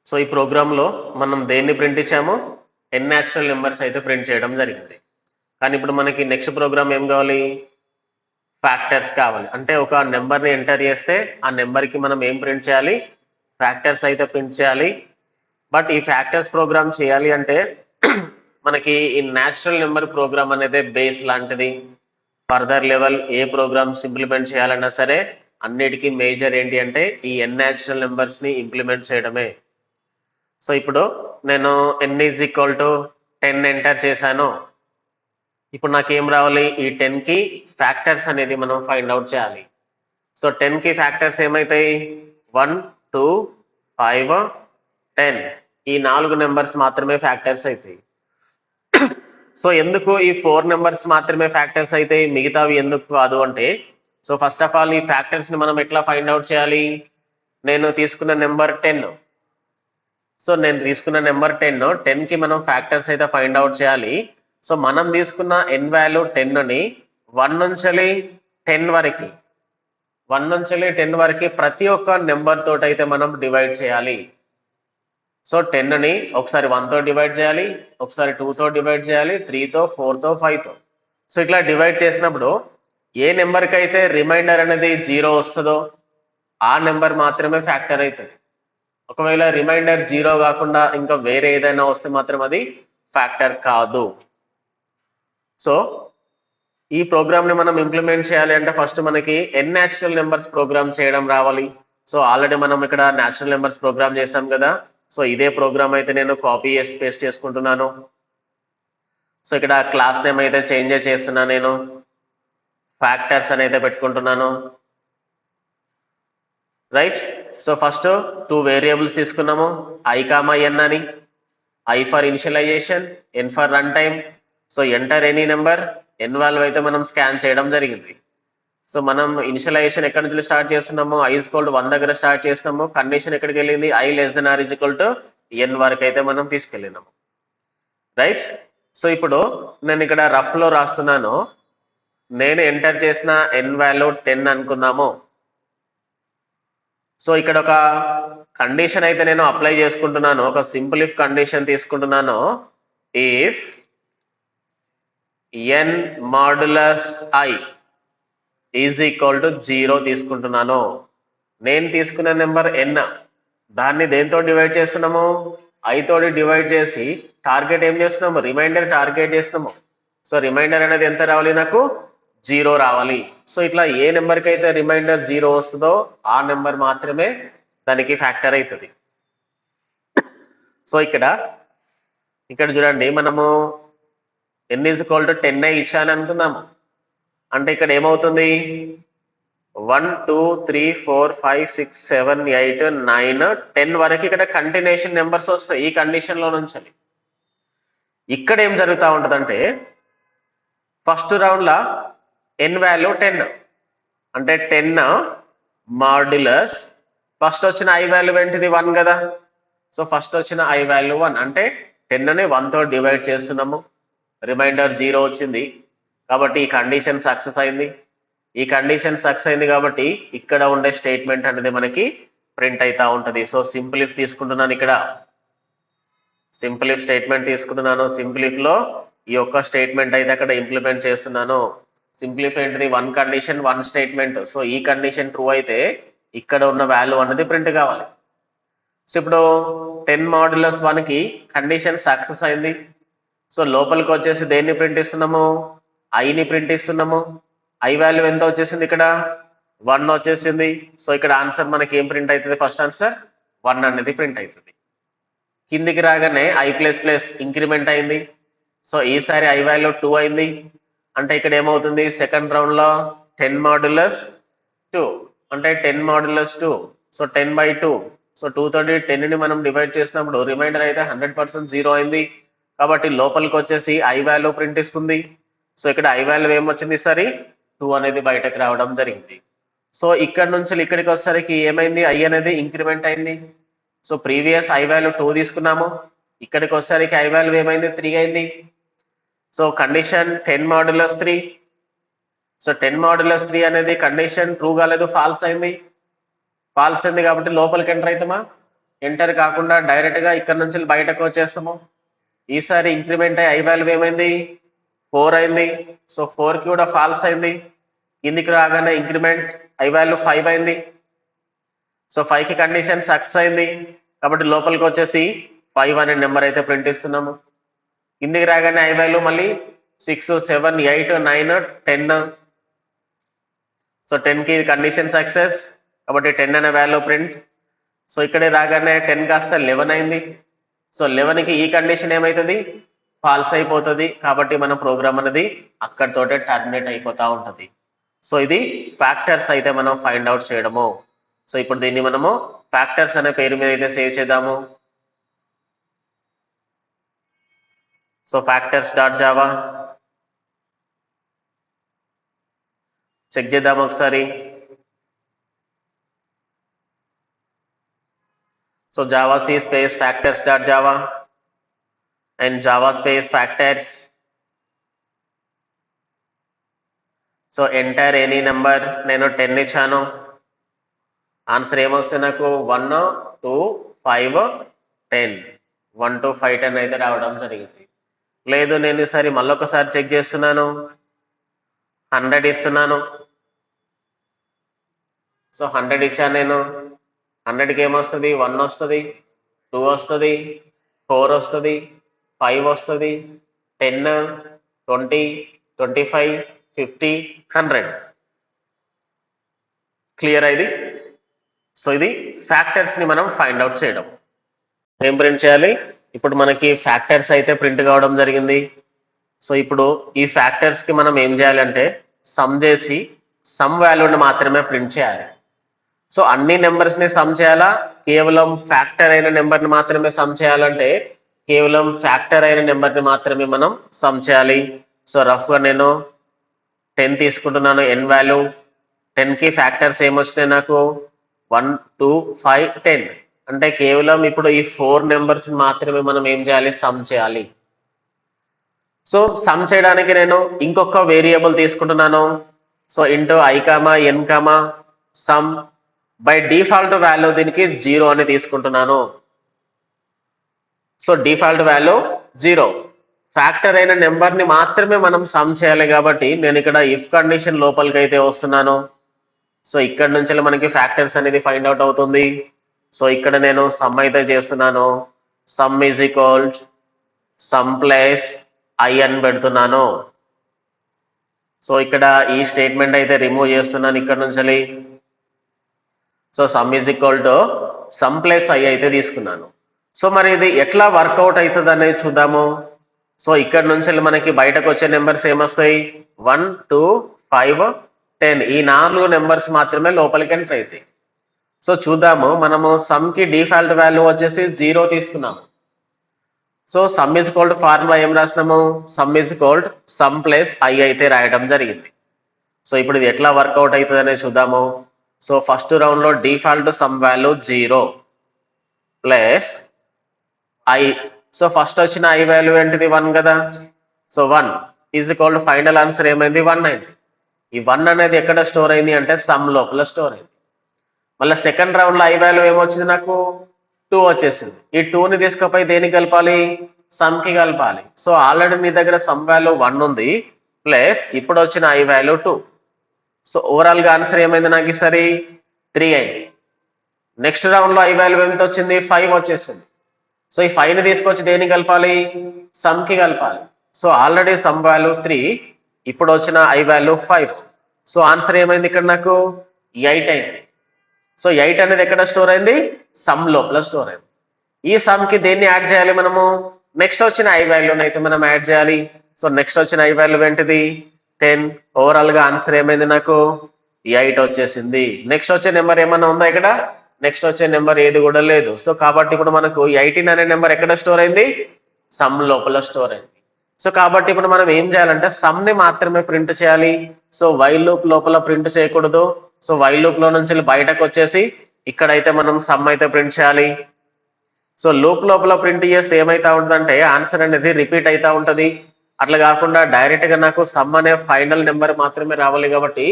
So ఈ ప్రోగ్రాంలో మనం దేన్ని ప్రింట్ ఇచ్చాము, ఎన్ న్యాచురల్ నెంబర్స్ అయితే ప్రింట్ చేయడం జరిగింది. కానీ ఇప్పుడు మనకి నెక్స్ట్ ప్రోగ్రామ్ ఏం కావాలి, ఫ్యాక్టర్స్ కావాలి. అంటే ఒక నెంబర్ని ఎంటర్ చేస్తే ఆ నెంబర్కి మనం ఏం ప్రింట్ చేయాలి, ఫ్యాక్టర్స్ అయితే ప్రింట్ చేయాలి. బట్ ఈ ఫ్యాక్టర్స్ ప్రోగ్రామ్ చేయాలి అంటే మనకి ఈ న్యాచురల్ నెంబర్ ప్రోగ్రామ్ అనేది బేస్ లాంటిది. ఫర్దర్ లెవెల్ ఏ ప్రోగ్రామ్స్ ఇంప్లిమెంట్ చేయాలన్నా సరే అన్నిటికీ మేజర్ ఏంటి అంటే ఈ ఎన్ న్యాచురల్ నెంబర్స్ని ఇంప్లిమెంట్ చేయడమే. సో ఇప్పుడు నేను n is equal to 10 enter చేశాను. ఇప్పుడు నాకు ఏం రావాలి, ఈ 10కి ఫ్యాక్టర్స్ అనేది మనం ఫైండ్ అవుట్ చేయాలి. సో 10కి ఫ్యాక్టర్స్ ఏమవుతాయి, 1 2 5 10. ఈ 4 నెంబర్స్ మాత్రమే ఫ్యాక్టర్స్ అవుతాయి. సో ఎందుకు ఈ 4 నెంబర్స్ మాత్రమే ఫ్యాక్టర్స్ అయితే మిగతావి ఎందుకు కాదు అంటే, సో ఫస్ట్ ఆఫ్ ఆల్ ఈ ఫ్యాక్టర్స్ ని మనం ఎట్లా ఫైండ్ అవుట్ చేయాలి, నేను తీసుకున్న నెంబర్ 10. సో నేను తీసుకున్న నెంబర్ 10కి మనం ఫ్యాక్టర్స్ అయితే ఫైండ్ అవుట్ చేయాలి. సో మనం తీసుకున్న ఎన్ వాల్యూ 10ని 1 నుంచి 10 వరకు 1 నుంచి 10 వరకు ప్రతి ఒక్క నెంబర్ తోటి అయితే మనం డివైడ్ చేయాలి. సో 10ని ఒకసారి 1తో డివైడ్ చేయాలి, ఒకసారి 2తో డివైడ్ చేయాలి, 3తో 4తో 5తో. సో ఇట్లా డివైడ్ చేసినప్పుడు ఏ నెంబర్కి అయితే రిమైండర్ అనేది 0 వస్తుందో ఆ నెంబర్ మాత్రమే ఫ్యాక్టర్ అవుతుంది. ఒకవేళ రిమైండర్ 0 కాకుండా ఇంకా వేరే ఏదైనా వస్తే మాత్రం అది ఫ్యాక్టర్ కాదు. సో ఈ ప్రోగ్రామ్ని మనం ఇంప్లిమెంట్ చేయాలి అంటే ఫస్ట్ మనకి ఎన్ న్యాచురల్ నెంబర్స్ ప్రోగ్రామ్ చేయడం రావాలి. సో ఆల్రెడీ మనం ఇక్కడ న్యాచురల్ నెంబర్స్ ప్రోగ్రామ్ చేసాం కదా. సో ఇదే ప్రోగ్రామ్ అయితే నేను కాపీ చేసి పేస్ట్ చేసుకుంటున్నాను. సో ఇక్కడ క్లాస్ నేమ్ అయితే చేంజ్ చేస్తున్నాను, నేను ఫ్యాక్టర్స్ అని అయితే పెట్టుకుంటున్నాను. రైట్. సో ఫస్ట్ 2 వేరియబుల్స్ తీసుకున్నాము, i, n అని. i for initialization, n for run time. So enter any number, n value అయితే మనం స్కాన్ చేయడం జరిగింది. సో మనం ఇనిషియలైజేషన్ ఎక్కడి నుంచి స్టార్ట్ చేస్తున్నాము, i = 1 దగ్గర స్టార్ట్ చేస్తున్నాము. కండిషన్ ఎక్కడికి వెళ్ళింది, i r = n వరకు అయితే మనం తీసుకెళ్ళినాము. రైట్. సో ఇప్పుడు నేను ఇక్కడ రఫ్ లో రాస్తున్నాను, నేను ఎంటర్ చేసిన n వాల్యూ 10 అనుకుందాము. సో ఇక్కడ ఒక కండిషన్ అయితే నేను అప్లై చేసుకుంటున్నాను, ఒక సింపుల్ ఇఫ్ కండిషన్ తీసుకుంటున్నాను. If n modulus i is equal to 0 తీసుకుంటున్నాను. నేను తీసుకున్న నెంబర్ n, దాన్ని దేంతో డివైడ్ చేస్తున్నాము, i తోటి డివైడ్ చేసి టార్గెట్ ఏం చేస్తున్నాము, రిమైండర్ టార్గెట్ చేస్తున్నాము. సో రిమైండర్ అనేది ఎంత రావాలి, నాకు 0 రావాలి. సో ఇట్లా ఏ నెంబర్కి అయితే రిమైండర్ 0 వస్తుందో ఆ నెంబర్ మాత్రమే దానికి ఫ్యాక్టర్ అవుతుంది. సో ఇక్కడ చూడండి, మనము n = 10 ఇచ్చాను అనుకుందాము. అంటే ఇక్కడ ఏమవుతుంది, 1 2 3 4 5 6 7 8 9 10 వరకు ఇక్కడ కంటిన్యూషన్ నెంబర్స్ వస్తాయి ఈ కండిషన్ లో నుంచి. ఇక్కడ ఏం జరుగుతూ ఉంటుందంటే ఫస్ట్ రౌండ్ లా n వాల్యూ 10, అంటే 10 మాడ్యులస్ ఫస్ట్ వచ్చిన i వాల్యూ ఏంటిది, 1 కదా. సో ఫస్ట్ వచ్చిన i వాల్యూ 1, అంటే 10ని 1తో డివైడ్ చేస్తున్నాము. రిమైండర్ 0 వచ్చింది కాబట్టి ఈ కండిషన్ సక్సెస్ అయింది. ఈ కండిషన్ సక్సెస్ అయింది కాబట్టి ఇక్కడ ఉండే స్టేట్మెంట్ అనేది మనకి ప్రింట్ అవుతా ఉంటుంది. సో సింపుల్ ఇఫ్ తీసుకుంటున్నాను, ఇక్కడ సింపుల్ ఇఫ్ స్టేట్మెంట్ తీసుకుంటున్నాను. సింపుల్ ఇఫ్ లో ఈ యొక్క స్టేట్మెంట్ అయితే అక్కడ ఇంప్లిమెంట్ చేస్తున్నాను. సింపుల్ ఇఫ్ ఏంటిది, 1 కండిషన్ 1 స్టేట్మెంట్. సో ఈ కండిషన్ ట్రూ అయితే ఇక్కడ ఉన్న వాల్యూ అనేది ప్రింట్ కావాలి. సో ఇప్పుడు 10 మాడ్యులస్ 1కి కండిషన్ సక్సెస్ అయింది. సో లోపలికి వచ్చేసి దేన్ని ప్రింట్ ఇస్తున్నాము, ఐని ప్రింట్ ఇస్తున్నాము. ఐ వాల్యూ ఎంత వచ్చేసింది, ఇక్కడ 1 వచ్చేసింది. సో ఇక్కడ ఆన్సర్ మనకి ఏం ప్రింట్ అవుతుంది, ఫస్ట్ ఆన్సర్ 1 అనేది ప్రింట్ అవుతుంది. కిందికి రాగానే i++ ఇంక్రిమెంట్ అయింది. సో ఈసారి i వాల్యూ 2 అయింది. అంటే ఇక్కడ ఏమవుతుంది, సెకండ్ రౌండ్ లో 10 మాడ్యులస్ 2, అంటే 10 మాడ్యులస్ 2. సో 10/2. సో 2 తోటి 10ని మనం డివైడ్ చేసినప్పుడు రిమైండర్ అయితే 100% 0 అయింది. కాబట్టి లోపలికి వచ్చేసి i వాల్యూ ప్రింట్ ఇస్తుంది. సో ఇక్కడ i వాల్యూ ఏమొచ్చింది, సరే 2 అనేది బయటకు రావడం జరిగింది. సో ఇక్కడ నుంచి ఇక్కడికి వచ్చేసరికి ఏమైంది, i అనేది ఇంక్రిమెంట్ అయింది. సో ప్రీవియస్ i వాల్యూ 2 తీసుకున్నాము, ఇక్కడికి వచ్చేసరికి i వాల్యూ ఏమైంది, 3 అయింది. So condition 10 modulus 3. So 10 modulus 3 అనేది కండిషన్ ట్రూ కాలేదు, ఫాల్స్ అయింది. ఫాల్స్ అయింది కాబట్టి లోపలికి ఎంటర్ అవుతామా, ఎంటర్ కాకుండా డైరెక్ట్గా ఇక్కడ నుంచి బయటకు వచ్చేస్తాము. ఈసారి ఇంక్రిమెంట్ అయ్యి ఐ వాల్యూ ఏమైంది 4 అయింది. సో 4కి కూడా ఫాల్స్ అయింది. కిందికి రాగానే ఇంక్రిమెంట్ ఐ వాల్యూ 5 అయింది. సో 5కి కండిషన్ సక్సెస్ అయింది కాబట్టి లోపలికి వచ్చేసి 5 అనే నెంబర్ అయితే ప్రింట్ ఇస్తున్నాము. కిందికి రాగానే ఐ వాల్యూ మళ్ళీ 6, 7, 8, 9, 10. సో 10కి కండిషన్ సక్సెస్ కాబట్టి 10 అనే వాల్యూ ప్రింట్. సో ఇక్కడే రాగానే 10 కాస్త 11 అయింది. సో 11కి ఈ కండిషన్ ఏమవుతుంది ఫాల్స్ అయిపోతుంది కాబట్టి మన ప్రోగ్రామ్ అనేది అక్కడితోటే టర్మినేట్ అయిపోతూ ఉంటుంది. సో ఇది ఫ్యాక్టర్స్ అయితే మనం ఫైండ్ అవుట్ చేయడము. సో ఇప్పుడు దీన్ని మనము ఫ్యాక్టర్స్ అనే పేరు మీద అయితే సేవ్ చేద్దాము. So factors dot Java check చేద్దాం ఒకసారి. So Java c space factors dot Java and Java space factors. So enter any number నేను 10 ఇచ్చాను. ఆన్సర్ ఏమొస్తుంది నాకు 1, 2, 5, 10. 1, 2, 5, 10 అయితే రావడం జరిగింది. లేదు నేను ఈసారి మళ్ళొకసారి చెక్ చేస్తున్నాను. 100 ఇస్తున్నాను. సో 100 ఇచ్చాను నేను. 100కి ఏమొస్తుంది 1 వస్తుంది, 2 వస్తుంది, 4 వస్తుంది, 5 వస్తుంది, 10, 20, 25, 50, 100. క్లియర్ ఇది. సో ఇది ఫ్యాక్టర్స్ ని మనం ఫైండ్ అవుట్ చేయడం. ఏం ప్రింట్ చేయాలి ఇప్పుడు మనకి ఫ్యాక్టర్స్ అయితే ప్రింట్ కావడం జరిగింది. సో ఇప్పుడు ఈ ఫ్యాక్టర్స్ కి మనం ఏం చేయాలంటే సమ్ చేసి సమ్ వాల్యూని మాత్రమే ప్రింట్ చేయాలి. సో అన్ని నెంబర్స్ ని సమ్ చేయాలా కేవలం ఫ్యాక్టర్ అయిన నెంబర్ ని మాత్రమే సమ్ చేయాలంటే కేవలం ఫ్యాక్టర్ అయిన నెంబర్ ని మాత్రమే మనం సమ్ చేయాలి. సో రఫ్ గా నేను 10 తీసుకుంటున్నాను ఎన్ వాల్యూ. 10కి ఫ్యాక్టర్స్ ఏమొచ్చినాయి నాకు 1, 2, 5, 10. అంటే కేవలం ఇప్పుడు ఈ 4 నెంబర్స్ మాత్రమే మనం ఏం చేయాలి సమ్ చేయాలి. సో సమ్ చేయడానికి నేను ఇంకొక వేరియబుల్ తీసుకుంటున్నాను. So int i comma n comma sum. By default value దీనికి 0 అని తీసుకుంటున్నాను. So default value 0. ఫ్యాక్టర్ అయిన నెంబర్ని మాత్రమే మనం సమ్ చేయాలి కాబట్టి నేను ఇక్కడ ఇఫ్ కండిషన్ లోపలికి అయితే వస్తున్నాను. సో ఇక్కడ నుంచి మనకి ఫ్యాక్టర్స్ అనేది ఫైండ్ అవుట్ అవుతుంది. సో ఇక్కడ నేను సమ్ అయితే చేస్తున్నాను. Some is equal some plus I అని పెడుతున్నాను. సో ఇక్కడ ఈ స్టేట్మెంట్ అయితే రిమూవ్ చేస్తున్నాను ఇక్కడ నుంచి. So sum is equal to sum plus I అయితే తీసుకున్నాను. సో మరి ఇది ఎట్లా వర్కౌట్ అవుతుంది అనేది చూద్దాము. సో ఇక్కడ నుంచి మనకి బయటకు వచ్చే నెంబర్స్ ఏమొస్తాయి 1, 2, 5, 10. ఈ 4 నెంబర్స్ మాత్రమే లోపలికి ఎంటర్ అవుతాయి. సో చూద్దాము మనము సమ్ కి డిఫాల్ట్ వాల్యూ వచ్చేసి 0 తీసుకున్నాము. So sum is equal to formula ఏం రాసినాము sum is equal to sum plus I అయితే రాయడం జరిగింది. సో ఇప్పుడు ఇది ఎట్లా వర్కౌట్ అవుతుంది అనేది చూద్దాము. సో ఫస్ట్ రౌండ్ లో default some value 0 plus I. So first వచ్చిన ఐ వాల్యూ ఏంటిది 1 కదా. So 1 is equal to final answer ఏమైంది 1 అయింది. ఈ 1 అనేది ఎక్కడ స్టోర్ అయింది అంటే సమ్ లోపల స్టోర్ అయింది. మళ్ళీ సెకండ్ రౌండ్ లో ఐ వాల్యూ ఏమొచ్చింది నాకు 2 వచ్చేసింది. ఈ 2ని తీసుకుపోయి దేనికి కలపాలి సమ్ కి కలపాలి. సో ఆల్రెడీ నీ దగ్గర సమ్ వాల్యూ 1 ఉంది ప్లస్ ఇప్పుడు వచ్చిన ఐ వాల్యూ 2. సో ఓవరాల్ గా ఆన్సర్ ఏమైంది నాకు ఈసారి 3 అయింది. నెక్స్ట్ రౌండ్ లో ఐ వాల్యూ ఎంత వచ్చింది 5 వచ్చేసింది. సో ఈ 5ని తీసుకొచ్చి దేనికి కలపాలి సమ్ కి కలపాలి. సో ఆల్రెడీ సమ్ వాల్యూ 3 ఇప్పుడు వచ్చిన ఐ వాల్యూ 5. సో ఆన్సర్ ఏమైంది ఇక్కడ నాకు 8 అయింది. సో 8 అనేది ఎక్కడ స్టోర్ అయింది సమ్ లోపల స్టోర్ అయింది. ఈ సమ్ కి దేన్ని యాడ్ చేయాలి మనము నెక్స్ట్ వచ్చిన ఐ వాల్యూని అయితే మనం యాడ్ చేయాలి. సో నెక్స్ట్ వచ్చిన ఐ వాల్యూ ఏంటిది 10. ఓవరాల్ గా ఆన్సర్ ఏమైంది నాకు 8 వచ్చేసింది. నెక్స్ట్ వచ్చే నెంబర్ ఏమన్నా ఉందా ఇక్కడ నెక్స్ట్ వచ్చే నెంబర్ ఏది కూడా లేదు. సో కాబట్టి ఇప్పుడు మనకు 18 అనే నెంబర్ ఎక్కడ స్టోర్ అయింది సమ్ లోపల స్టోర్ అయింది. సో కాబట్టి ఇప్పుడు మనం ఏం చేయాలంటే సమ్ ని మాత్రమే ప్రింట్ చేయాలి. సో వైల్ లూప్ లోపల ప్రింట్ చేయకూడదు. సో వైల్ లూప్ లో నుంచి బయటకు వచ్చేసి ఇక్కడైతే మనం సమ్ అయితే ప్రింట్ చేయాలి. సో లూప్ లోపల ప్రింట్ చేస్తే ఏమైతా ఉంటుందంటే ఆన్సర్ అనేది రిపీట్ అవుతా ఉంటది. అట్లా కాకుండా డైరెక్ట్ గా నాకు సమ్ అనే ఫైనల్ నెంబర్ మాత్రమే రావాలి కాబట్టి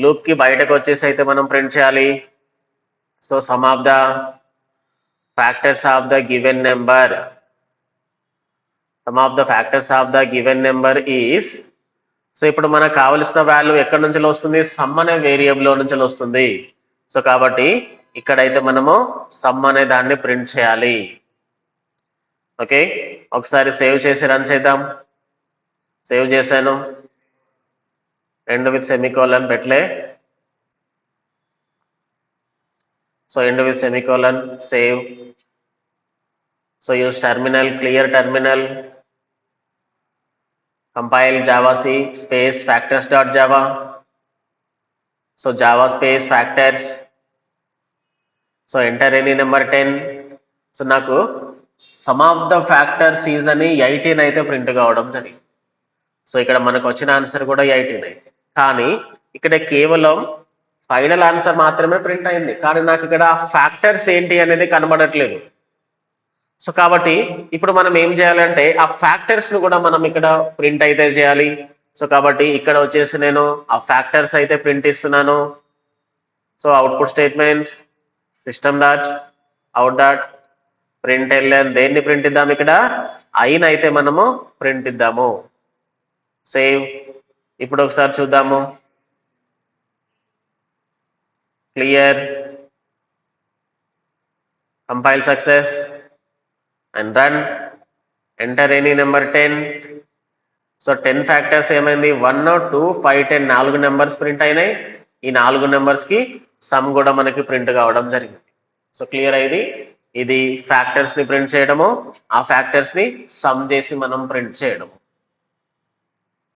లూప్ కి బయటకు వచ్చేసి అయితే మనం ప్రింట్ చేయాలి. So some of the factors of the given number. Some of the factors of the given number is. So ఇప్పుడు మనకు కావలసిన వాల్యూ ఎక్కడి నుంచి వస్తుంది? సమ్ అనే వేరియబుల్ నుంచి వస్తుంది. సో కాబట్టి ఇక్కడైతే మనము సమ్ అనే దాన్ని ప్రింట్ చేయాలి. ఓకే, ఒకసారి సేవ్ చేసి రన్ చేద్దాం. సేవ్ చేశాను, ఎండ్ విత్ సెమికోలన్ పెట్టలే. So end with semicolon, save. So use terminal, clear terminal, compile javac space factors.java. So java space factors. So enter any number 10. So నాకు some of the factors is అని 18 అయితే print కావడం జరిగింది. So ఇక్కడ మనకు వచ్చిన answer కూడా 18 అయితే, కానీ ఇక్కడ కేవలం ఫైనల్ ఆన్సర్ మాత్రమే ప్రింట్ అయింది, కానీ నాకు ఇక్కడ ఫ్యాక్టర్స్ ఏంటి అనేది కనబడట్లేదు. సో కాబట్టి ఇప్పుడు మనం ఏం చేయాలంటే ఆ ఫ్యాక్టర్స్ ను కూడా మనం ఇక్కడ ప్రింట్ అయితే చేయాలి. సో కాబట్టి ఇక్కడ వచ్చేసి నేను ఆ ఫ్యాక్టర్స్ అయితే ప్రింట్ ఇస్తున్నాను. So output statement system dot out dot println, దేన్ని ప్రింట్ ఇద్దాం? ఇక్కడ ఐని అయితే మనము ప్రింట్ ఇద్దాము. సేవ్. ఇప్పుడు ఒకసారి చూద్దాము. Clear, compile success and run. Enter any number 10. So 10 factors ఏమైంది? 1, 2, 5, 10 4 నెంబర్స్ ప్రింట్ అయినాయి. ఈ 4 నెంబర్స్ కి సమ్ కూడా మనకి ప్రింట్ కావడం జరిగింది. సో క్లియర్ అయింది. ఇది ఫ్యాక్టర్స్ ని ప్రింట్ చేయడము, ఆ ఫ్యాక్టర్స్ ని సమ్ చేసి మనం ప్రింట్ చేయడము.